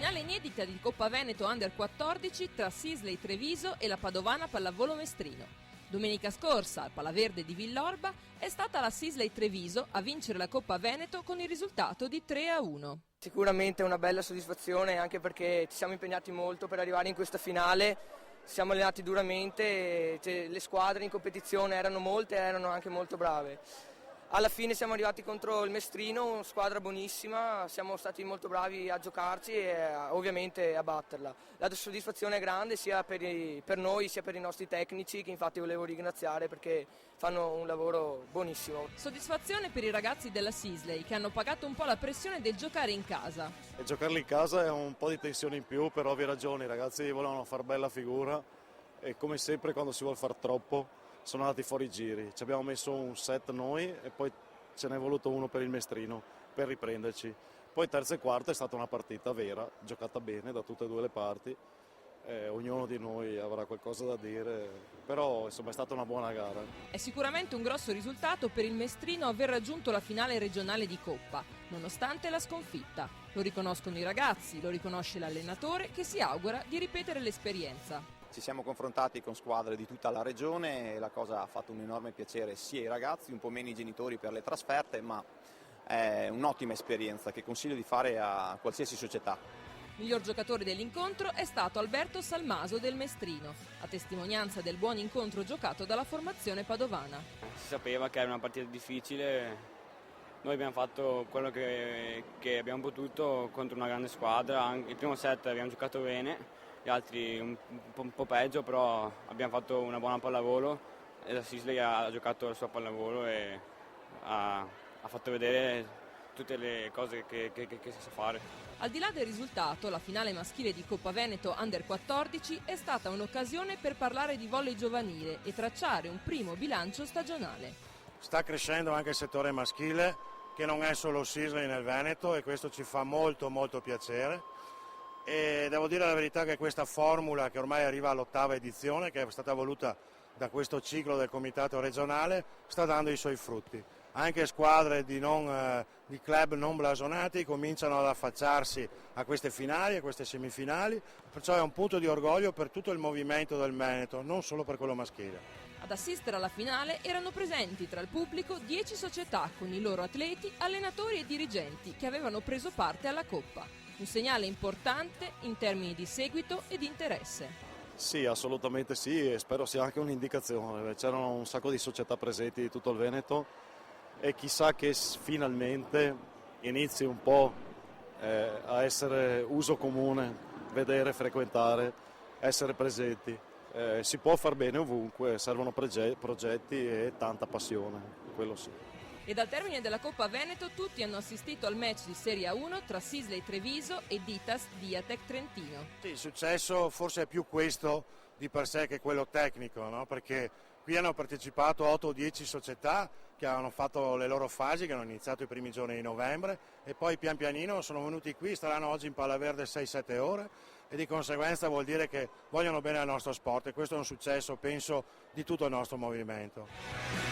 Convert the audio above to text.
Finale inedita di Coppa Veneto Under 14 tra Sisley Treviso e la Padovana Pallavolo Mestrino. Domenica scorsa, al Palaverde di Villorba, è stata la Sisley Treviso a vincere la Coppa Veneto con il risultato di 3-1. Sicuramente una bella soddisfazione, anche perché ci siamo impegnati molto per arrivare in questa finale, ci siamo allenati duramente, le squadre in competizione erano molte e erano anche molto brave. Alla fine siamo arrivati contro il Mestrino, una squadra buonissima, siamo stati molto bravi a giocarci e ovviamente a batterla. La soddisfazione è grande sia per noi sia per i nostri tecnici, che infatti volevo ringraziare perché fanno un lavoro buonissimo. Soddisfazione per i ragazzi della Sisley che hanno pagato un po' la pressione del giocare in casa. E giocarli in casa è un po' di tensione in più, per ovvie ragioni. I ragazzi volevano far bella figura e come sempre quando si vuole far troppo sono andati fuori giri. Ci abbiamo messo un set noi e poi ce n'è voluto uno per il Mestrino per riprenderci. Poi terzo e quarto è stata una partita vera, giocata bene da tutte e due le parti. Ognuno di noi avrà qualcosa da dire, però insomma è stata una buona gara. È sicuramente un grosso risultato per il Mestrino aver raggiunto la finale regionale di Coppa, nonostante la sconfitta. Lo riconoscono i ragazzi, lo riconosce l'allenatore che si augura di ripetere l'esperienza. Ci siamo confrontati con squadre di tutta la regione e la cosa ha fatto un enorme piacere sia ai ragazzi, un po' meno i genitori per le trasferte, ma è un'ottima esperienza che consiglio di fare a qualsiasi società. Miglior giocatore dell'incontro è stato Alberto Salmaso del Mestrino, a testimonianza del buon incontro giocato dalla formazione padovana. Si sapeva che era una partita difficile, noi abbiamo fatto quello che abbiamo potuto contro una grande squadra, il primo set abbiamo giocato bene, gli altri un po' peggio, però abbiamo fatto una buona pallavolo e la Sisley ha giocato la sua pallavolo e ha fatto vedere tutte le cose che si sa fare. Al di là del risultato, la finale maschile di Coppa Veneto Under 14 è stata un'occasione per parlare di volley giovanile e tracciare un primo bilancio stagionale. Sta crescendo anche il settore maschile, che non è solo Sisley nel Veneto, e questo ci fa molto piacere. E devo dire la verità che questa formula, che ormai arriva all'8ª edizione, che è stata voluta da questo ciclo del comitato regionale, sta dando i suoi frutti. Anche squadre di club non blasonati cominciano ad affacciarsi a queste finali, a queste semifinali, perciò è un punto di orgoglio per tutto il movimento del Veneto, non solo per quello maschile. Ad assistere alla finale erano presenti tra il pubblico 10 società con i loro atleti, allenatori e dirigenti che avevano preso parte alla Coppa. Un segnale importante in termini di seguito e di interesse. Sì, assolutamente sì, e spero sia anche un'indicazione. C'erano un sacco di società presenti di tutto il Veneto e chissà che finalmente inizi un po' a essere uso comune, vedere, frequentare, essere presenti. Si può far bene ovunque, servono progetti e tanta passione, quello sì. E dal termine della Coppa Veneto tutti hanno assistito al match di Serie A1 tra Sisley Treviso e Ditas Diatec Trentino. Sì, il successo forse è più questo di per sé che quello tecnico, no? Perché qui hanno partecipato 8 o 10 società che hanno fatto le loro fasi, che hanno iniziato i primi giorni di novembre e poi pian pianino sono venuti qui, staranno oggi in Palaverde 6-7 ore e di conseguenza vuol dire che vogliono bene al nostro sport e questo è un successo, penso, di tutto il nostro movimento.